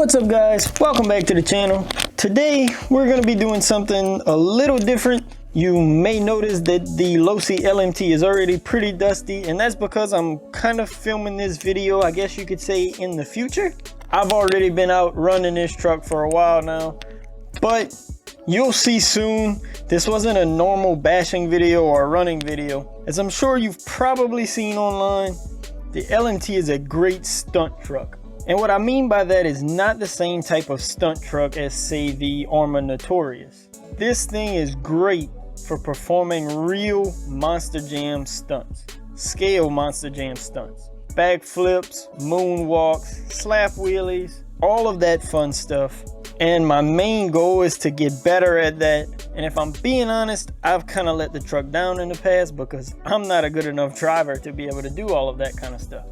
What's up guys, welcome back to the channel. Today we're going to be doing something a little different. You may notice that the Losi LMT is already pretty dusty, and that's because I'm kind of filming this video, I guess you could say, in the future. I've already been out running this truck for a while now, but you'll see soon this wasn't a normal bashing video or a running video. As I'm sure you've probably seen online, the LMT is a great stunt truck. And what I mean by that is not the same type of stunt truck as, say, the Arma Notorious. This thing is great for performing real Monster Jam stunts, scale Monster Jam stunts, backflips, moonwalks, slap wheelies, all of that fun stuff. And my main goal is to get better at that. And if I'm being honest, I've kind of let the truck down in the past because I'm not a good enough driver to be able to do all of that kind of stuff.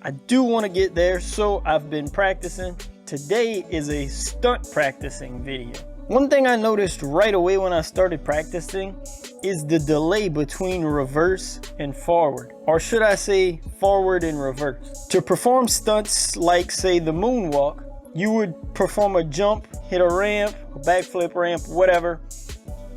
I do want to get there, so I've been practicing. Today is a stunt practicing video. One thing I noticed right away when I started practicing is the delay between reverse and forward, or should I say forward and reverse. To perform stunts like, say, the moonwalk, you would perform a jump, hit a ramp, a backflip ramp, whatever,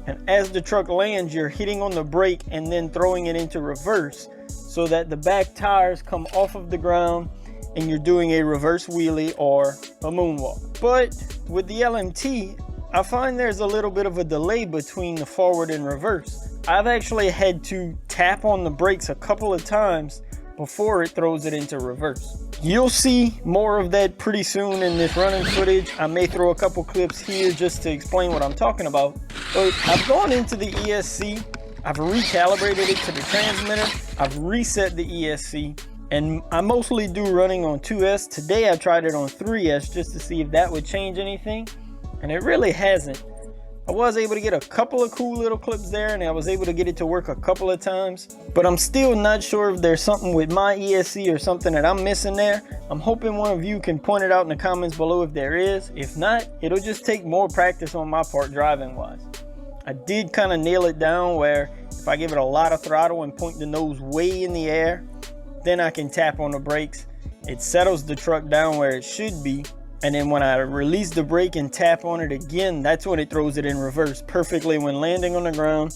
and as the truck lands, you're hitting on the brake and then throwing it into reverse, so that the back tires come off of the ground and you're doing a reverse wheelie or a moonwalk. But with the LMT, I find there's a little bit of a delay between the forward and reverse. I've actually had to tap on the brakes a couple of times before it throws it into reverse. You'll see more of that pretty soon in this running footage. I may throw a couple clips here just to explain what I'm talking about. But I've gone into the ESC, I've recalibrated it to the transmitter, I've reset the ESC, and I mostly do running on 2S. Today I tried it on 3S just to see if that would change anything, and it really hasn't. I was able to get a couple of cool little clips there, and I was able to get it to work a couple of times, but I'm still not sure if there's something with my ESC or something that I'm missing there. I'm hoping one of you can point it out in the comments below if there is. If not, it'll just take more practice on my part driving wise. I did kind of nail it down where if I give it a lot of throttle and point the nose way in the air, then I can tap on the brakes. It settles the truck down where it should be. And then when I release the brake and tap on it again, that's when it throws it in reverse perfectly when landing on the ground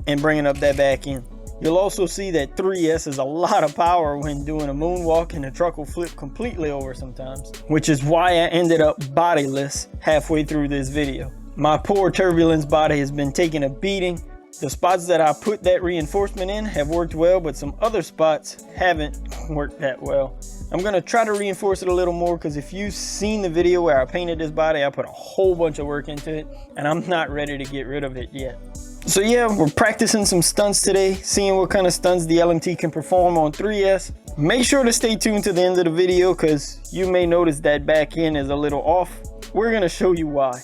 and bringing up that back end. You'll also see that 3S is a lot of power when doing a moonwalk, and the truck will flip completely over sometimes, which is why I ended up bodiless halfway through this video. My poor turbulence body has been taking a beating. The spots that I put that reinforcement in have worked well, but some other spots haven't worked that well. I'm going to try to reinforce it a little more, because if you've seen the video where I painted this body, I put a whole bunch of work into it, and I'm not ready to get rid of it yet. So yeah, we're practicing some stunts today, seeing what kind of stunts the LMT can perform on 3S. Make sure to stay tuned to the end of the video, because you may notice that back end is a little off. We're going to show you why.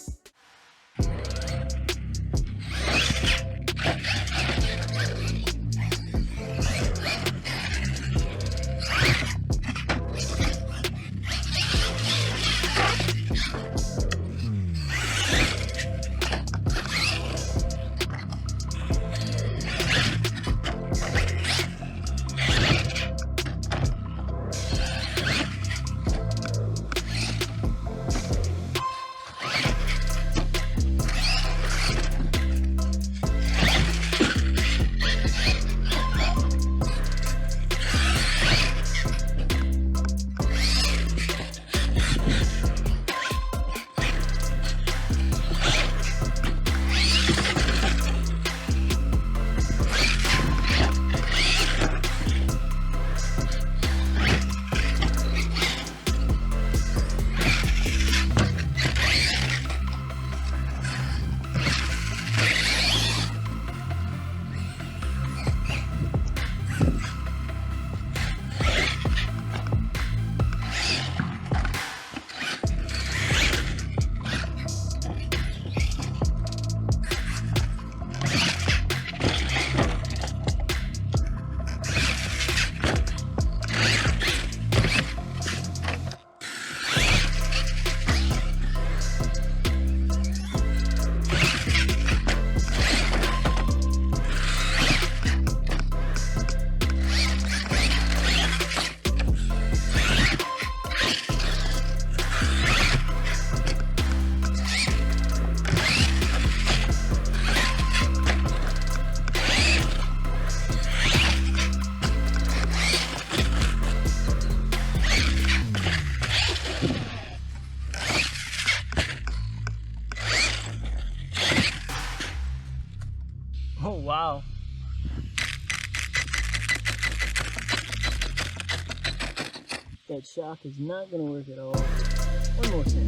that shock is not gonna work at all. One more thing.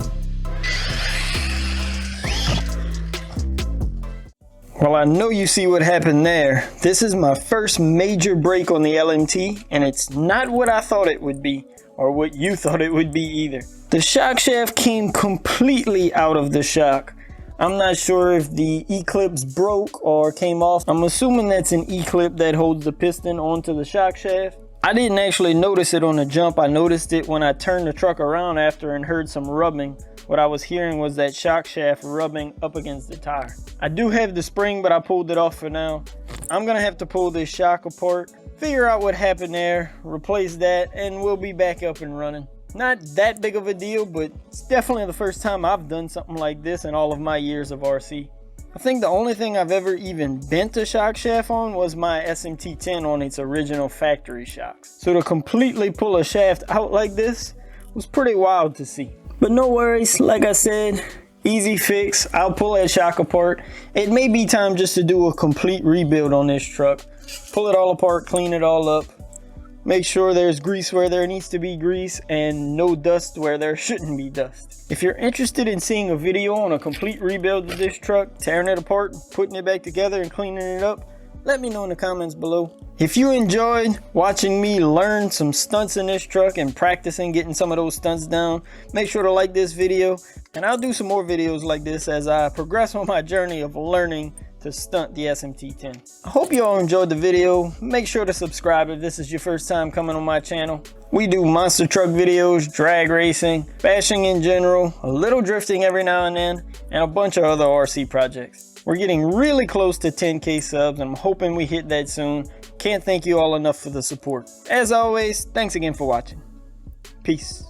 Well, I know you see what happened there. This is my first major break on the LMT, and it's not what I thought it would be, or what you thought it would be either. The shock shaft came completely out of the shock. I'm not sure if the E-clips broke or came off. I'm assuming that's an E-clip that holds the piston onto the shock shaft. I didn't actually notice it on the jump. I noticed it when I turned the truck around after and heard some rubbing. What I was hearing was that shock shaft rubbing up against the tire. I do have the spring, but I pulled it off for now. I'm gonna have to pull this shock apart, figure out what happened there, replace that, and we'll be back up and running. Not that big of a deal, but it's definitely the first time I've done something like this in all of my years of RC. I think the only thing I've ever even bent a shock shaft on was my SMT10 on its original factory shocks. So to completely pull a shaft out like this was pretty wild to see. But no worries, like I said, easy fix. I'll pull that shock apart. It may be time just to do a complete rebuild on this truck. Pull it all apart, clean it all up. Make sure there's grease where there needs to be grease and no dust where there shouldn't be dust. If you're interested in seeing a video on a complete rebuild of this truck, tearing it apart, putting it back together and cleaning it up, let me know in the comments below. If you enjoyed watching me learn some stunts in this truck and practicing getting some of those stunts down, make sure to like this video, and I'll do some more videos like this as I progress on my journey of learning to stunt the SMT10. I hope you all enjoyed the video. Make sure to subscribe if this is your first time coming on my channel. We do monster truck videos, drag racing, bashing in general, a little drifting every now and then, and a bunch of other RC projects. We're getting really close to 10K subs, and I'm hoping we hit that soon. Can't thank you all enough for the support. As always, thanks again for watching. Peace.